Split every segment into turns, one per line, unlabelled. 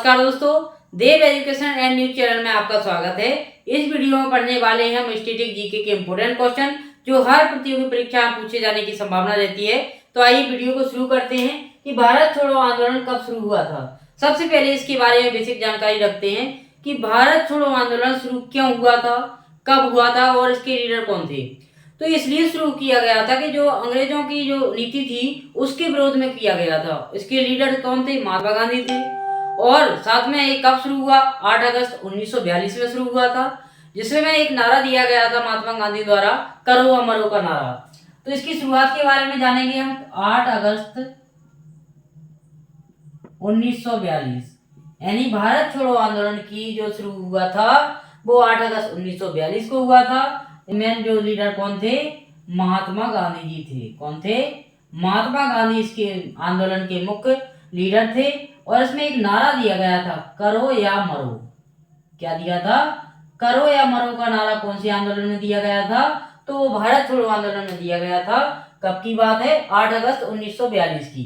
नमस्कार दोस्तों, देव education and news channel में आपका स्वागत है। इस वीडियो में पढ़ने वाले हैं हम स्टैटिक जीके के इम्पोर्टेंट क्वेश्चन जो हर प्रतियोगी परीक्षा में पूछे जाने की संभावना रहती है। तो आइए वीडियो को शुरू करते हैं कि भारत छोड़ो आंदोलन कब शुरू हुआ था। सबसे पहले इसके बारे में बेसिक जानकारी रखते हैं कि भारत छोड़ो आंदोलन शुरू क्यों हुआ था, कब हुआ था और इसके लीडर कौन थे। तो इसलिए शुरू किया गया था कि जो अंग्रेजों की जो नीति थी उसके विरोध में किया गया था। इसके लीडर कौन थे? महात्मा गांधी थे। और साथ में ये कब शुरू हुआ? 8 अगस्त 1942 में शुरू हुआ था, जिसमें एक नारा दिया गया था महात्मा गांधी द्वारा, करो या मरो का नारा। तो इसकी शुरुआत के बारे में जानेंगे हम। 8 अगस्त 1942 यानी भारत छोड़ो आंदोलन की जो शुरू हुआ था वो 8 अगस्त 1942 को हुआ था। मेन जो लीडर कौन थे? महात्मा गांधी जी थे। कौन थे? महात्मा गांधी इसके आंदोलन के मुख्य लीडर थे। और इसमें एक नारा दिया गया था, करो या मरो। क्या दिया था? करो या मरो का नारा कौन से आंदोलन में दिया गया था? तो वो भारत छोड़ो आंदोलन में दिया गया था। कब की बात है? 8 अगस्त 1942 की।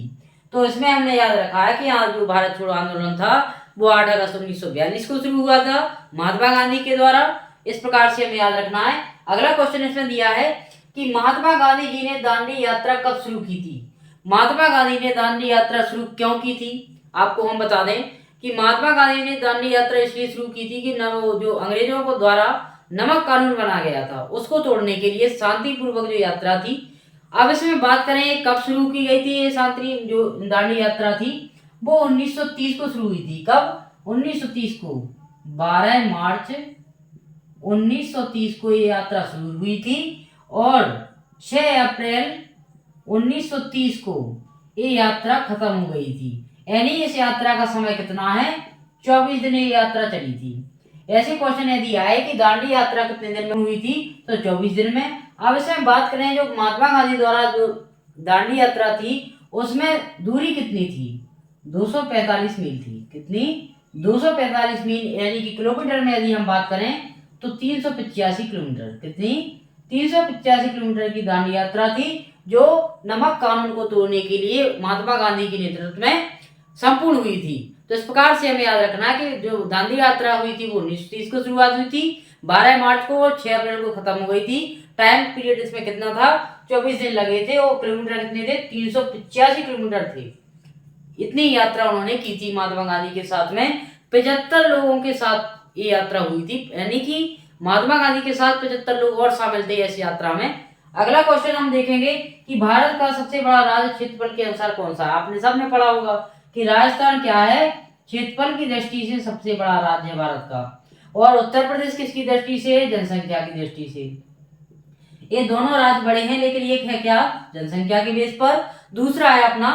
तो इसमें हमने याद रखा है कि यहाँ जो भारत छोड़ो आंदोलन था वो 8 अगस्त 1942 को शुरू हुआ था महात्मा गांधी के द्वारा। इस प्रकार से हमें याद रखना है। अगला क्वेश्चन इसमें दिया है कि महात्मा गांधी जी ने दांडी यात्रा कब शुरू की थी। महात्मा गांधी ने दांडी यात्रा शुरू क्यों की थी? आपको हम बता दें कि महात्मा गांधी ने दांडी यात्रा इसलिए शुरू की थी कि जो अंग्रेजों को द्वारा नमक कानून बना गया था उसको तोड़ने के लिए शांतिपूर्वक जो यात्रा थी। अब इसमें बात करें कब शुरू की गई थी ये शांति जो दांडी यात्रा थी, वो 1930 को शुरू हुई थी। कब? 1930 को 12 मार्च 1930 को ये यात्रा शुरू हुई थी और 6 अप्रैल 1930 को ये यात्रा खत्म हो गई थी। यानी इस यात्रा का समय कितना है? 24 दिन ये यात्रा चली थी। ऐसे क्वेश्चन यदि आए कि दांडी यात्रा कितने दिन में हुई थी, तो 24 दिन में। अब इसमें बात करें जो महात्मा गांधी द्वारा जो दांडी यात्रा थी उसमें दूरी कितनी थी? 245 मील थी। कितनी? 245 मील यानी कि किलोमीटर में यदि हम बात करें तो 385 किलोमीटर। कितनी? 385 किलोमीटर की दांडी यात्रा थी जो नमक कानून को तोड़ने के लिए महात्मा गांधी के नेतृत्व में संपूर्ण हुई थी। तो इस प्रकार से हमें याद रखना है कि जो दांडी यात्रा हुई थी वो 1930 को शुरुआत हुई थी, 12 मार्च को और 6 अप्रैल को खत्म हो गई थी। टाइम पीरियड इसमें कितना था? 24 दिन लगे थे और किलोमीटर कितने थे? 385 किलोमीटर थे। इतनी यात्रा उन्होंने की थी महात्मा गांधी के साथ में। 75 लोगों के साथ ये यात्रा हुई थी, यानी कि महात्मा गांधी के साथ 75 लोग और शामिल थे इस यात्रा में। अगला क्वेश्चन हम देखेंगे कि भारत का सबसे बड़ा राज्य क्षेत्रफल के अनुसार कौन सा है। आपने सबने पढ़ा होगा कि राजस्थान क्या है? क्षेत्रफल की दृष्टि से सबसे बड़ा राज्य है भारत का। और उत्तर प्रदेश किसकी दृष्टि से? जनसंख्या की दृष्टि से। ये दोनों राज्य बड़े हैं, लेकिन एक है क्या? जनसंख्या के बेस पर, दूसरा है अपना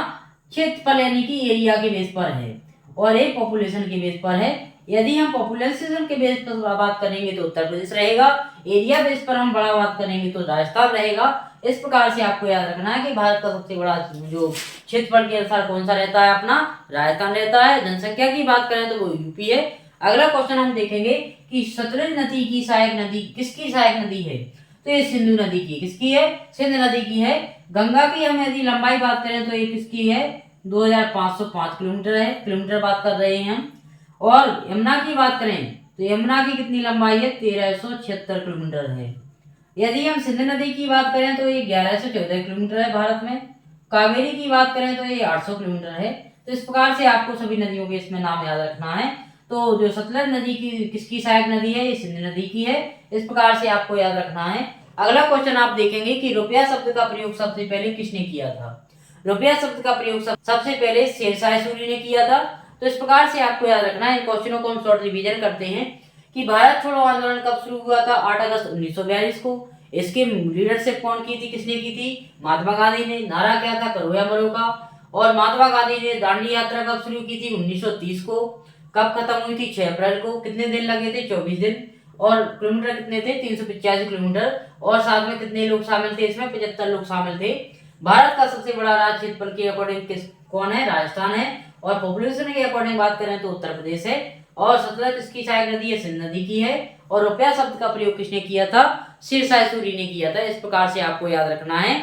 क्षेत्रफल यानी कि एरिया के बेस पर है, और एक पॉपुलेशन के बेस पर है। यदि हम पॉपुलेशन के बेस पर बात करेंगे तो उत्तर प्रदेश रहेगा, एरिया बेस पर हम बड़ा बात करेंगे तो राजस्थान रहेगा। इस प्रकार से आपको याद रखना है कि भारत का सबसे बड़ा जो क्षेत्रफल के अनुसार कौन सा रहता है? अपना राजस्थान रहता है। जनसंख्या की बात करें तो वो यूपी है। अगला क्वेश्चन हम देखेंगे कि सतलज नदी की सहायक नदी किसकी सहायक नदी है? तो ये सिंधु नदी की। किसकी है? सिंधु नदी की है। गंगा की हम यदि लंबाई बात करें तो ये किसकी है? 2505 किलोमीटर है। किलोमीटर बात कर रहे हैं हम। और यमुना की बात करें तो यमुना की कितनी लंबाई है? 1376 किलोमीटर है। यदि हम सिंधु नदी की बात करें तो ये 1114 किलोमीटर है भारत में। कावेरी की बात करें तो ये 800 किलोमीटर है। तो इस प्रकार से आपको सभी नदियों के इसमें नाम याद रखना है। तो जो सतलज नदी की किसकी सहायक नदी है? ये सिंधु नदी की है। इस प्रकार से आपको याद रखना है। अगला क्वेश्चन आप देखेंगे कि रुपया शब्द का प्रयोग सबसे पहले किसने किया था। रुपया शब्द का प्रयोग सबसे पहले शेरशाह सूरी ने किया था। तो इस प्रकार से आपको याद रखना है। इन क्वेश्चनों को हम शॉर्ट रिवीजन करते हैं कि भारत छोड़ो आंदोलन कब शुरू हुआ था? 8 अगस्त 1942 को। इसकी लीडरशिप कौन की थी? किसने की थी? महात्मा गांधी ने। नारा क्या था? करो या मरो का। और महात्मा गांधी ने दांडी यात्रा कब शुरू की थी? 1930 को। कब खत्म हुई थी? 6 अप्रैल को। कितने दिन लगे थे? 24 दिन। और किलोमीटर कितने थे? 385 किलोमीटर। और साथ में कितने लोग शामिल थे इसमें? 75 लोग शामिल थे। भारत का सबसे बड़ा राज्य क्षेत्रफल के अकॉर्डिंग कौन है? राजस्थान है। और पॉपुलेशन के अकॉर्डिंग बात करें तो उत्तर प्रदेश है। और सतलज किसकी सहायक नदी है? सिंधु नदी की है। और रुपया शब्द का प्रयोग किसने किया था? शेरशाह सूरी ने किया था। इस प्रकार से आपको याद रखना है।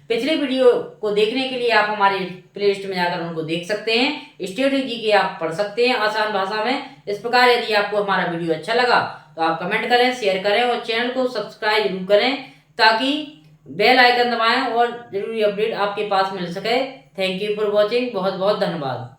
पिछले वीडियो को देखने के लिए आप हमारे प्ले लिस्ट में जाकर उनको देख सकते हैं। स्ट्रेटेजी के आप पढ़ सकते हैं आसान भाषा में। इस प्रकार यदि आपको हमारा वीडियो अच्छा लगा तो आप कमेंट करें, शेयर करें और चैनल को सब्सक्राइब जरूर करें ताकि बेल आइकन दबाएं और जरूरी अपडेट आपके पास मिल सके। Thank you for watching. बहुत बहुत धन्यवाद।